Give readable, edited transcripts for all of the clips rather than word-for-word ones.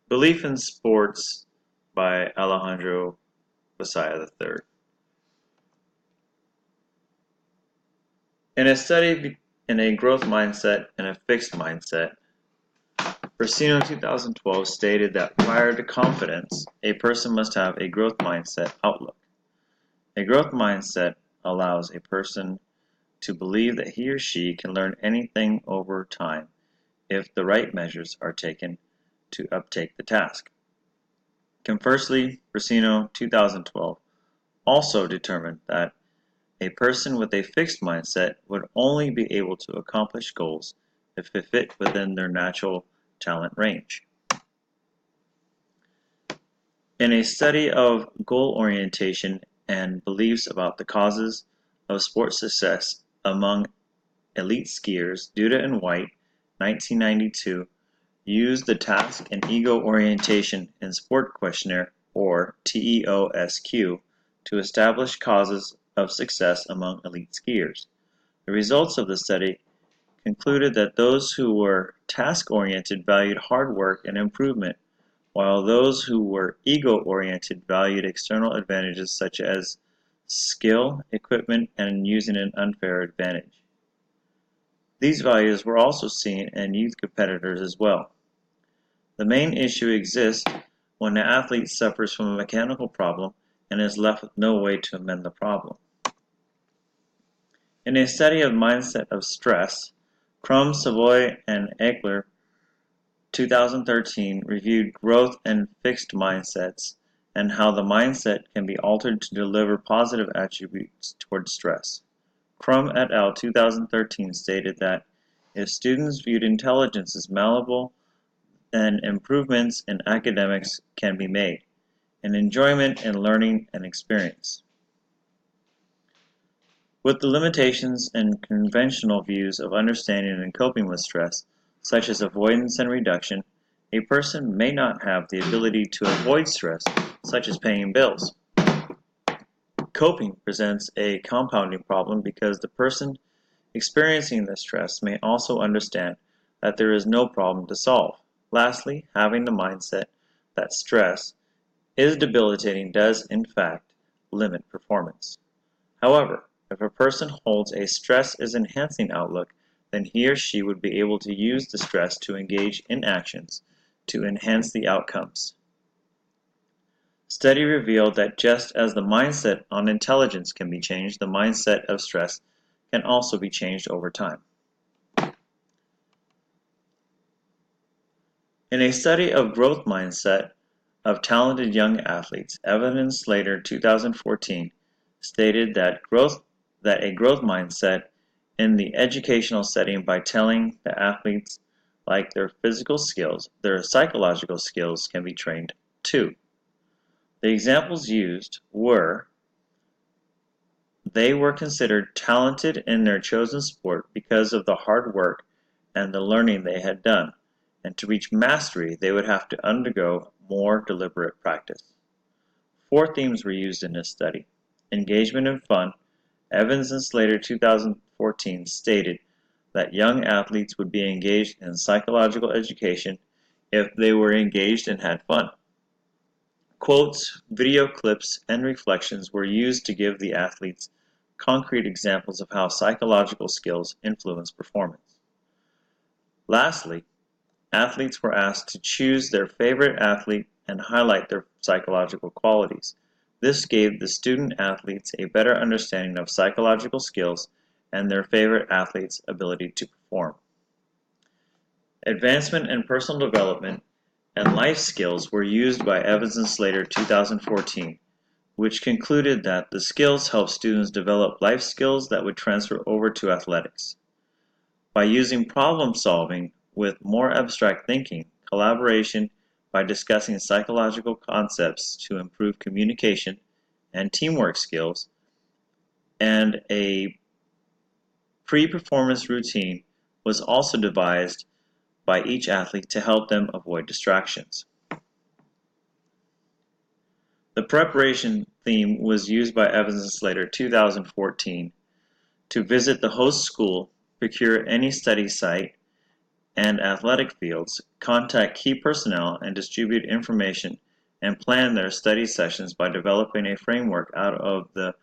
Belief in Sports by Alejandro Basaya III. In a study in a growth mindset and a fixed mindset, Brasino 2012 stated that prior to confidence, a person must have a growth mindset outlook. A growth mindset allows a person to believe that he or she can learn anything over time if the right measures are taken to uptake the task. Conversely, Brasino 2012 also determined that a person with a fixed mindset would only be able to accomplish goals if they fit within their natural talent range. In a study of goal orientation and beliefs about the causes of sports success among elite skiers, Duda and White, 1992, used the Task and Ego Orientation in Sport Questionnaire, or TEOSQ, to establish causes of success among elite skiers. The results of the study concluded that those who were task-oriented valued hard work and improvement, while those who were ego-oriented valued external advantages such as skill, equipment, and using an unfair advantage. These values were also seen in youth competitors as well. The main issue exists when an athlete suffers from a mechanical problem and is left with no way to amend the problem. In a study of mindset of stress, Crum, Savoy, and Egler 2013 reviewed growth and fixed mindsets and how the mindset can be altered to deliver positive attributes toward stress. Crum et al. 2013 stated that if students viewed intelligence as malleable, then improvements in academics can be made, and enjoyment in learning and experience. With the limitations and conventional views of understanding and coping with stress, such as avoidance and reduction, a person may not have the ability to avoid stress, such as paying bills. Coping presents a compounding problem because the person experiencing the stress may also understand that there is no problem to solve. Lastly, having the mindset that stress is debilitating does, in fact, limit performance. However, if a person holds a stress is enhancing outlook, then he or she would be able to use the stress to engage in actions to enhance the outcomes. Study revealed that just as the mindset on intelligence can be changed, the mindset of stress can also be changed over time. In a study of growth mindset of talented young athletes, Evans Slater 2014 stated that a growth mindset in the educational setting by telling the athletes like their physical skills, their psychological skills can be trained too. The examples used were they were considered talented in their chosen sport because of the hard work and the learning they had done, and to reach mastery they would have to undergo more deliberate practice. 4 themes were used in this study: engagement and fun. Evans and Slater 2014 stated that young athletes would be engaged in psychological education if they were engaged and had fun. Quotes, video clips, and reflections were used to give the athletes concrete examples of how psychological skills influence performance. Lastly, athletes were asked to choose their favorite athlete and highlight their psychological qualities. This gave the student athletes a better understanding of psychological skills and their favorite athlete's ability to perform. Advancement in personal development and life skills were used by Evans and Slater 2014, which concluded that the skills help students develop life skills that would transfer over to athletics. By using problem solving with more abstract thinking, collaboration, by discussing psychological concepts to improve communication and teamwork skills, and a pre-performance routine was also devised by each athlete to help them avoid distractions. The preparation theme was used by Evans and Slater 2014 to visit the host school, procure any study site, and athletic fields contact key personnel and distribute information and plan their study sessions by developing a framework out of the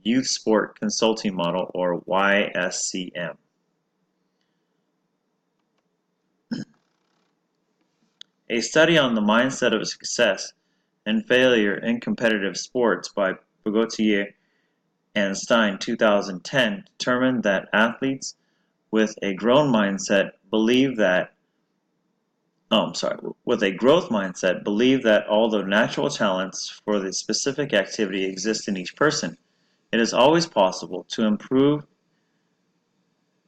Youth Sport Consulting Model, or YSCM. A study on the mindset of success and failure in competitive sports by Bogotier and Stein 2010 determined that athletes with a growth mindset believe that although natural talents for the specific activity exist in each person, it is always possible to improve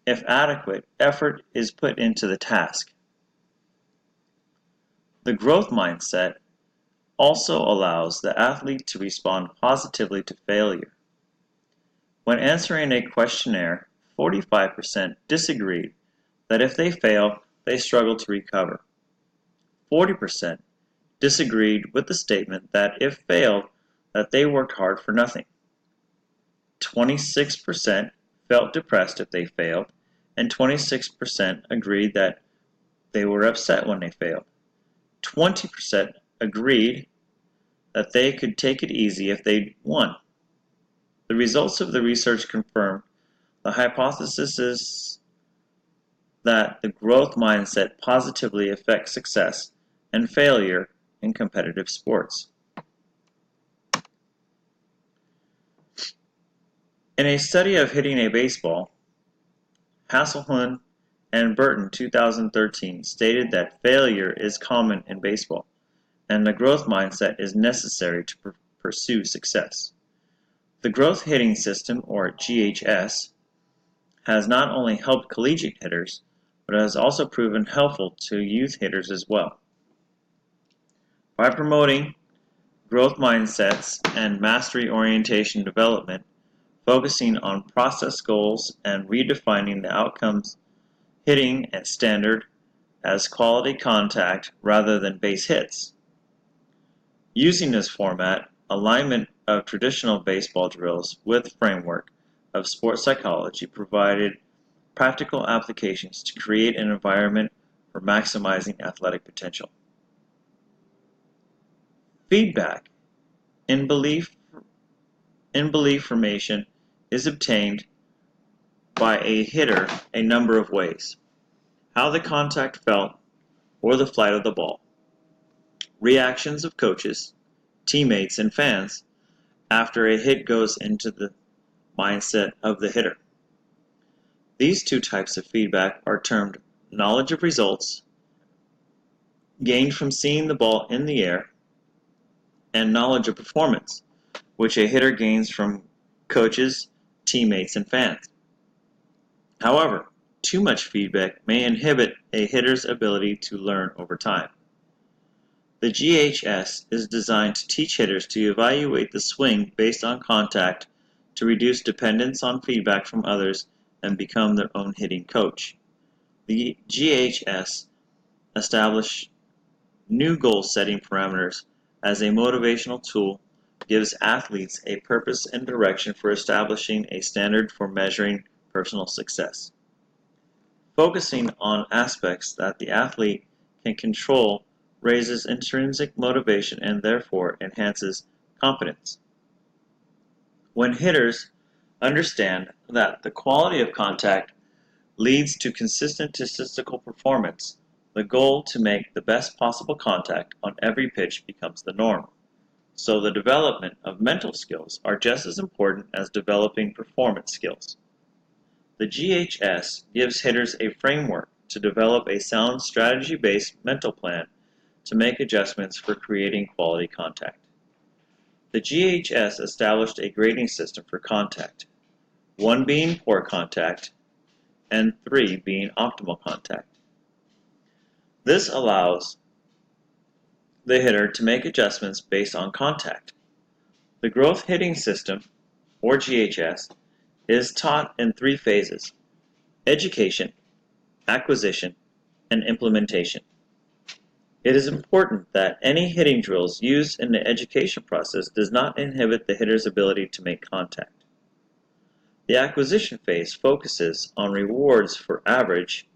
if adequate effort is put into the task. The growth mindset also allows the athlete to respond positively to failure. When answering a questionnaire, 45% disagreed that if they fail, they struggle to recover. 40% disagreed with the statement that if failed, that they worked hard for nothing. 26% felt depressed if they failed, and 26% agreed that they were upset when they failed. 20% agreed that they could take it easy if they won. The results of the research confirmed the hypothesis that the growth mindset positively affects success and failure in competitive sports. In a study of hitting a baseball, Hasselhund and Burton 2013 stated that failure is common in baseball, and the growth mindset is necessary to pursue success. The Growth Hitting System, or GHS, has not only helped collegiate hitters, but has also proven helpful to youth hitters as well. By promoting growth mindsets and mastery orientation development, focusing on process goals and redefining the outcomes, hitting at standard as quality contact rather than base hits. Using this format, alignment of traditional baseball drills with framework of sports psychology provided practical applications to create an environment for maximizing athletic potential. Feedback in belief formation is obtained by a hitter a number of ways: how the contact felt or the flight of the ball, reactions of coaches, teammates, and fans after a hit goes into the mindset of the hitter. These two types of feedback are termed knowledge of results, gained from seeing the ball in the air, and knowledge of performance, which a hitter gains from coaches, teammates, and fans. However, too much feedback may inhibit a hitter's ability to learn over time. The GHS is designed to teach hitters to evaluate the swing based on contact, to reduce dependence on feedback from others, and become their own hitting coach. The GHS establishes new goal-setting parameters as a motivational tool, gives athletes a purpose and direction for establishing a standard for measuring personal success. Focusing on aspects that the athlete can control raises intrinsic motivation and therefore enhances confidence. When hitters understand that the quality of contact leads to consistent statistical performance, the goal to make the best possible contact on every pitch becomes the norm. So the development of mental skills are just as important as developing performance skills. The GHS gives hitters a framework to develop a sound strategy-based mental plan to make adjustments for creating quality contact. The GHS established a grading system for contact, 1 being poor contact and 3 being optimal contact. This allows the hitter to make adjustments based on contact. The growth hitting system, or GHS, is taught in 3 phases: education, acquisition, and implementation. It is important that any hitting drills used in the education process does not inhibit the hitter's ability to make contact. The acquisition phase focuses on rewards for average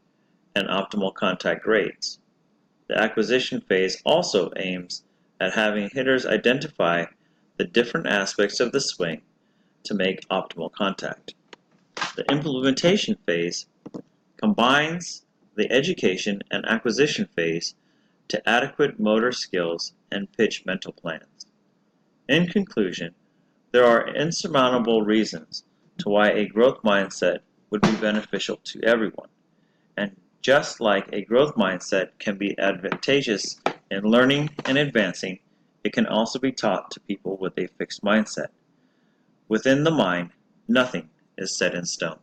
and optimal contact rates. The acquisition phase also aims at having hitters identify the different aspects of the swing to make optimal contact. The implementation phase combines the education and acquisition phase to adequate motor skills and pitch mental plans. In conclusion, there are insurmountable reasons to why a growth mindset would be beneficial to everyone. And just like a growth mindset can be advantageous in learning and advancing, it can also be taught to people with a fixed mindset. Within the mind, nothing is set in stone.